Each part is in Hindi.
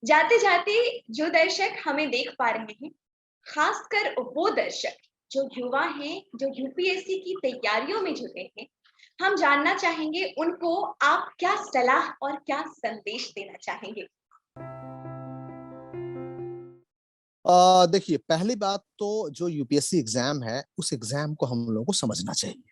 जाते जाते जो दर्शक हमें देख पा रहे हैं, खासकर वो दर्शक जो युवा हैं, जो यूपीएससी की तैयारियों में जुटे हैं, हम जानना चाहेंगे उनको आप क्या सलाह और क्या संदेश देना चाहेंगे? देखिए, पहली बात तो जो यूपीएससी एग्ज़ाम है, उस एग्ज़ाम को हम लोगों को समझना चाहिए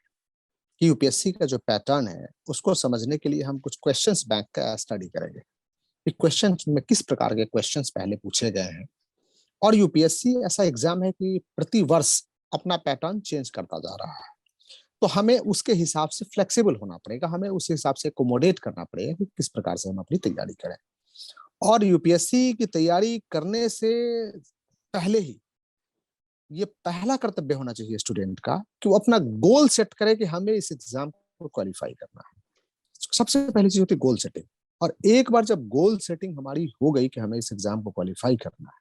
कि यूपीएससी का जो पैटर्न है, उसको समझने के लिए हम कुछ क्वेश्चंस बैंक का स्टडी करेंगे कि क्वेश्चंस में किस प्रकार के क्वेश्चंस पहले पूछे गए हैं। और यूपीएससी ऐसा एग्ज़ाम है कि प्रति वर्ष अपना पैटर्न चेंज करता जा रहा है। तो हमें उसके हिसाब से फ्लेक्सिबल होना पड़ेगा, हमें उस हिसाब से एक्कोमोडेट करना पड़ेगा कि किस प्रकार से हम अपनी तैयारी करें। और यूपीएससी की तैयारी करने से पहले ही ये पहला कर्तव्य होना चाहिए स्टूडेंट का कि वो अपना गोल सेट करे कि हमें इस एग्जाम को क्वालिफाई करना है। सबसे पहली चीज होती है गोल सेटिंग। और एक बार जब गोल सेटिंग हमारी हो गई कि हमें इस एग्जाम को क्वालिफाई करना है,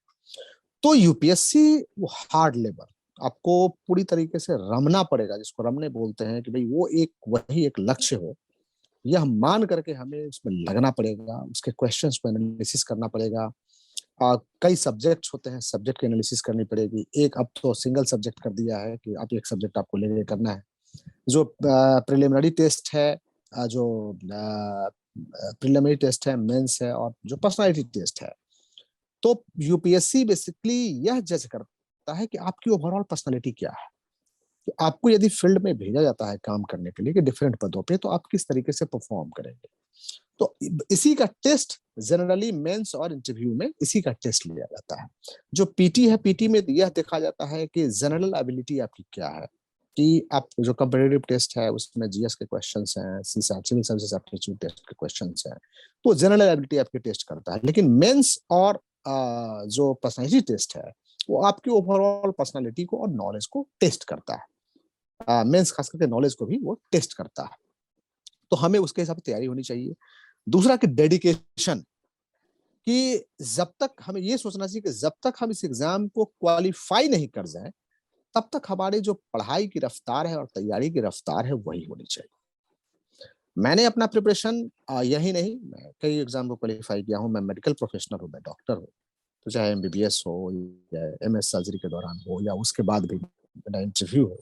तो यूपीएससी वो हार्ड लेबर आपको पूरी तरीके से रमना पड़ेगा, जिसको रमने बोलते हैं कि भाई वो एक वही एक लक्ष्य हो, यह मान करके हमें उसमें लगना पड़ेगा, उसके क्वेश्चंस को एनालिसिस करना पड़ेगा। कई सब्जेक्ट्स होते हैं, सब्जेक्ट की एनालिसिस करनी पड़ेगी। एक अब तो सिंगल सब्जेक्ट कर दिया है कि आप एक सब्जेक्ट आपको लेके करना है। जो प्रिलिमिनरी टेस्ट है, जो प्रिलिमिनरी टेस्ट है, मेंस है और जो पर्सनालिटी टेस्ट है, तो यूपीएससी बेसिकली यह जज करता है कि आपकी ओवरऑल पर्सनालिटी क्या है। कि आपको यदि फील्ड में भेजा जाता है काम करने के लिए कि डिफरेंट पदों पे, तो आप किस तरीके से परफॉर्म करेंगे। तो इसी का टेस्ट जनरली मेंस और इंटरव्यू में इसी का टेस्ट लिया जाता है। जो पीटी है, पीटी में यह देखा जाता है कि जनरल एबिलिटी आपकी क्या है, कि आप जो कंपेटिटिव टेस्ट है उसमें जीएस के क्वेश्चंस हैं, CSAT civil services aptitude test के क्वेश्चंस हैं, तो जनरल एबिलिटी आपकी टेस्ट करता है। लेकिन मेंस और जो पर्सनैलिटी टेस्ट है, वो आपकी ओवरऑल पर्सनैलिटी को और नॉलेज को टेस्ट करता है। मेंस खास करके नॉलेज को भी वो टेस्ट करता है। तो हमें उसके हिसाब से तैयारी होनी चाहिए। दूसरा कि डेडिकेशन, कि जब तक हमें ये सोचना चाहिए कि जब तक हम इस एग्जाम को क्वालिफाई नहीं कर जाएं, तब तक हमारी जो पढ़ाई की रफ्तार है और तैयारी की रफ्तार है वही होनी चाहिए। मैंने अपना प्रिपरेशन यही नहीं, मैं कई एग्जाम को क्वालिफाई किया हूँ। मैं मेडिकल प्रोफेशनल हूँ, मैं डॉक्टर हूँ। तो चाहे एमबीबीएस हो या एमएस सर्जरी के दौरान हो या उसके बाद भी मेरा इंटरव्यू हो,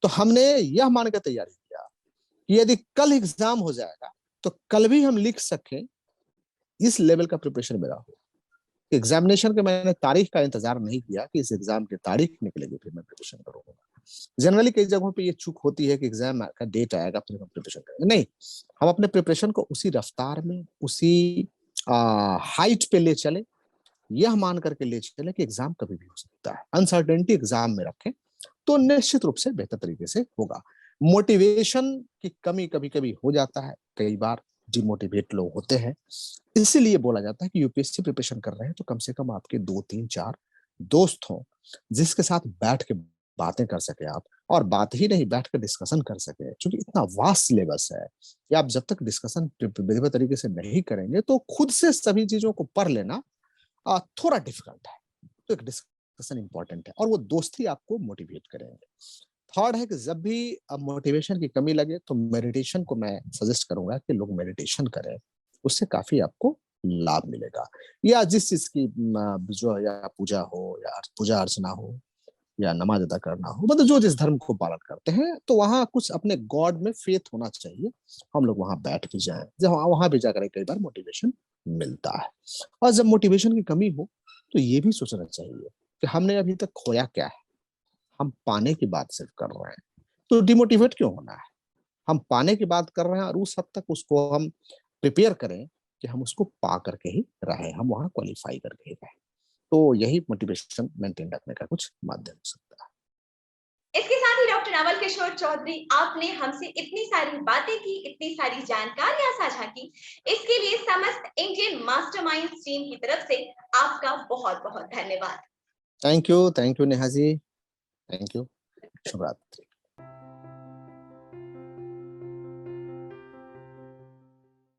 तो हमने यह मान के तैयारी किया कि यदि कल एग्जाम हो जाएगा तो कल भी हम लिख सकें, इस लेवल का प्रिपरेशन मेरा हो। एग्जामिनेशन के मैंने तारीख का इंतजार नहीं किया कि इस एग्जाम की तारीख निकलेगी फिर मैं प्रिपरेशन करूंगा। जनरली कई जगहों पे ये चूक होती है कि एग्जाम का डेट आएगा फिर हम प्रिपरेशन करेंगे। नहीं, हम अपने प्रिपरेशन को उसी रफ्तार में, उसी हाइट पे ले चले, यह मान करके ले चले कि एग्जाम कभी भी हो सकता है। अनसर्टेनिटी एग्जाम में रखें तो निश्चित रूप से बेहतर तरीके से होगा। मोटिवेशन की कमी कभी कभी हो जाता है, कई बार डिमोटिवेट लोग होते हैं। इसीलिए बोला जाता है कि यूपीएससी प्रिपरेशन कर रहे हैं तो कम से कम आपके 2 3 4 दोस्त हों, जिसके साथ बैठ के बातें कर सके आप, और बात ही नहीं बैठ कर डिस्कशन कर सके। क्योंकि इतना वास्ट सिलेबस है कि आप जब तक डिस्कशन बेहतर तरीके से नहीं करेंगे तो खुद से सभी चीजों को पढ़ लेना थोड़ा डिफिकल्ट है। तो एक डिस्कशन इंपॉर्टेंट है और वो दोस्ती आपको मोटिवेट करेंगे। थर्ड है कि जब भी मोटिवेशन की कमी लगे तो मेडिटेशन को मैं सजेस्ट करूंगा कि लोग मेडिटेशन करें, उससे काफी आपको लाभ मिलेगा। या जिस चीज की जो या पूजा हो या पूजा अर्चना हो या नमाज अदा करना हो, मतलब जो जिस धर्म को पालन करते हैं, तो वहां कुछ अपने गॉड में फेथ होना चाहिए। हम लोग वहां बैठ भी जाएं, जब वहां भी जाकर कई बार मोटिवेशन मिलता है। और जब मोटिवेशन की कमी हो तो ये भी सोचना चाहिए कि हमने अभी तक खोया क्या है। हम पाने की बात सिर्फ कर रहे हैं, तो डिमोटिवेट क्यों होना है। हम पाने की बात कर रहे हैं और उस हद तक उसको हम प्रिपेयर करें कि हम उसको पा करके ही रहे, हम वहां क्वालिफाई करके ही रहे। तो यही मोटिवेशन मेंटेन रखने का कुछ माध्यम हो सकता है। इसके साथ ही डॉक्टर नवल किशोर चौधरी, आपने हमसे इतनी सारी बातें की, इतनी सारी जानकारियां साझा की, इसके लिए समस्त इंडियन मास्टरमाइंड्स टीम की तरफ से आपका बहुत बहुत धन्यवाद। Thank you Neha ji, thank you. शुभ रात्रि।